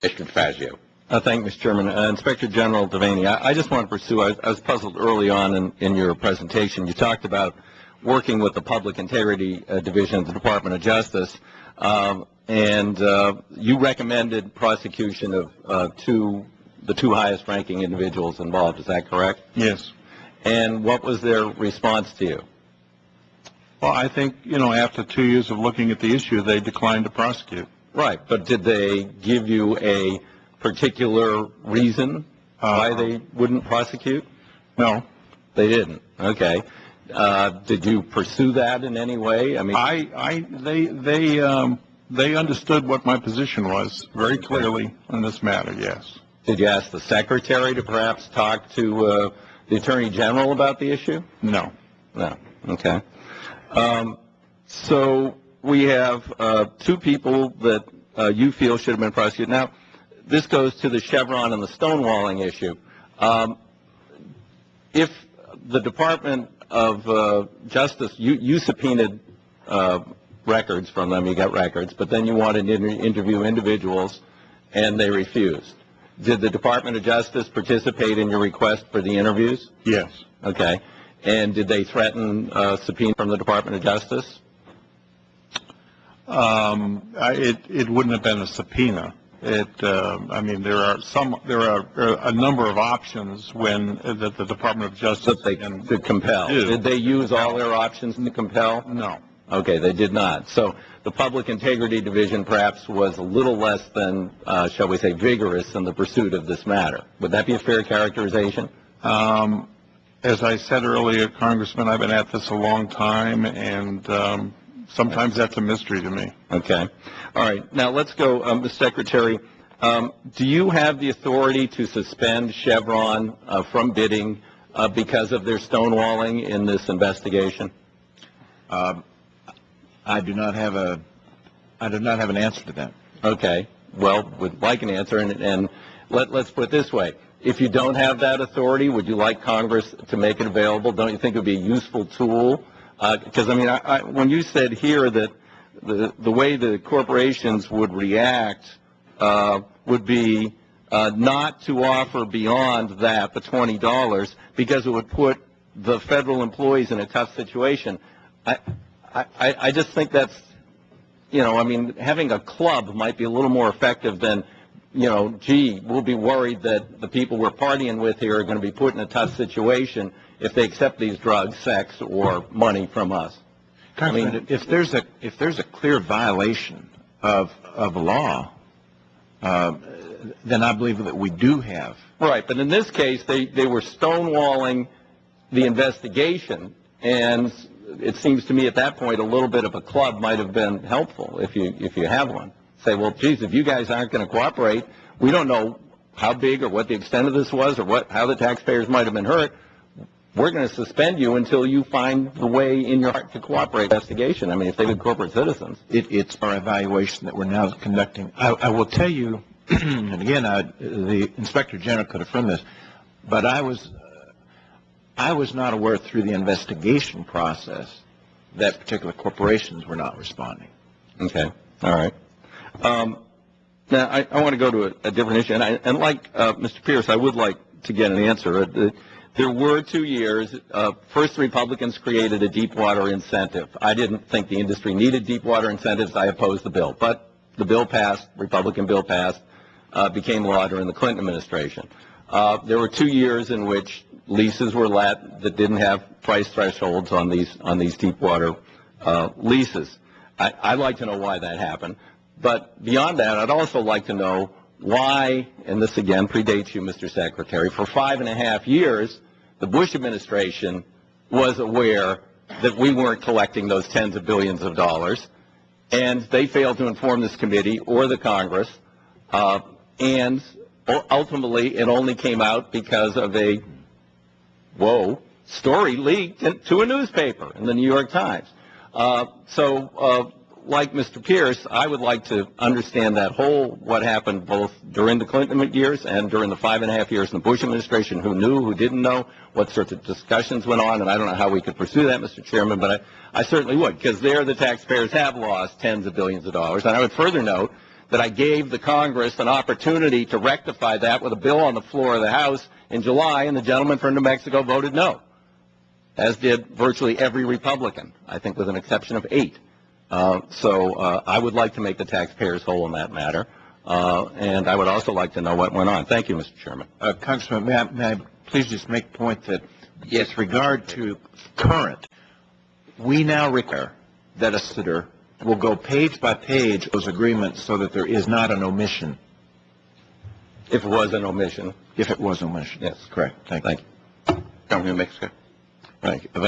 Mr. DeFazio. Thank you, Mr. Chairman. Inspector General Devaney, I just want to pursue, I was puzzled early on in your presentation. You talked about working with the Public Integrity Division of the Department of Justice, and you recommended prosecution of the two highest ranking individuals involved. Is that correct? Yes. And what was their response to you? Well, I think, after 2 years of looking at the issue, they declined to prosecute. Right, but did they give you a particular reason why they wouldn't prosecute? No. They didn't. Okay. Did you pursue that in any way? I mean, they understood what my position was very clearly on this matter. Yes. Did you ask the secretary to perhaps talk to the attorney general about the issue? No. No. Okay. So we have two people that you feel should have been prosecuted. Now, this goes to the Chevron and the stonewalling issue. If the Department of Justice, you subpoenaed records from them, you got records, but then you wanted to interview individuals, and they refused. Did the Department of Justice participate in your request for the interviews? Yes. Okay. And did they threaten subpoena from the Department of Justice? It wouldn't have been a subpoena. I mean, there are a number of options that the Department of Justice could compel. Did they use all their options to compel? No. Okay, they did not. So the Public Integrity Division perhaps was a little less than, shall we say, vigorous in the pursuit of this matter. Would that be a fair characterization? As I said earlier, Congressman, I've been at this a long time, and sometimes that's a mystery to me. Okay. All right. Now let's go, Mr. Secretary. Do you have the authority to suspend Chevron from bidding because of their stonewalling in this investigation? I do not have an answer to that. Okay. Well, would like an answer, and let's put it this way. If you don't have that authority, would you like Congress to make it available? Don't you think it would be a useful tool? Because, I mean, when you said here that the way the corporations would react would be not to offer beyond that, the $20, because it would put the federal employees in a tough situation. I just think that's, I mean, having a club might be a little more effective than, gee, we'll be worried that the people we're partying with here are going to be put in a tough situation if they accept these drugs, sex, or money from us. I mean, if there's a clear violation of a law, then I believe that we do have. Right, but in this case, they were stonewalling the investigation, and it seems to me at that point a little bit of a club might have been helpful if you have one. Say, well, geez, if you guys aren't going to cooperate, we don't know how big or what the extent of this was or how the taxpayers might have been hurt. We're going to suspend you until you find the way in your heart to cooperate in the investigation. I mean, if they've been corporate citizens. It's our evaluation that we're now conducting. I will tell you, and again, the Inspector General could affirm this, but I was not aware through the investigation process that particular corporations were not responding. Okay. All right. Now, I want to go to a different issue, and like Mr. Pierce, I would like to get an answer. There were 2 years. First, the Republicans created a deepwater incentive. I didn't think the industry needed deepwater incentives. I opposed the bill. But the bill passed, Republican bill passed, became law during the Clinton administration. There were 2 years in which leases were let that didn't have price thresholds on these deepwater leases. I'd like to know why that happened. But beyond that, I'd also like to know why, and this again predates you, Mr. Secretary, for 5.5 years, the Bush administration was aware that we weren't collecting those tens of billions of dollars, and they failed to inform this committee or the Congress, and ultimately it only came out because of a, story leaked to a newspaper in the New York Times. Like Mr. Pierce, I would like to understand what happened both during the Clinton years and during the 5.5 years in the Bush administration, who knew, who didn't know, what sorts of discussions went on, and I don't know how we could pursue that, Mr. Chairman, but I certainly would, because there the taxpayers have lost tens of billions of dollars. And I would further note that I gave the Congress an opportunity to rectify that with a bill on the floor of the House in July, and the gentleman from New Mexico voted no, as did virtually every Republican, I think with an exception of 8. So I would like to make the taxpayers whole in that matter, and I would also like to know what went on. Thank you, Mr. Chairman. Congressman, may I please just make a point that with regard to current, we now require that a solicitor will go page by page those agreements so that there is not an omission. If it was an omission. If it was an omission. Yes. Correct. Thank you. Thank you. From New Mexico. Thank you.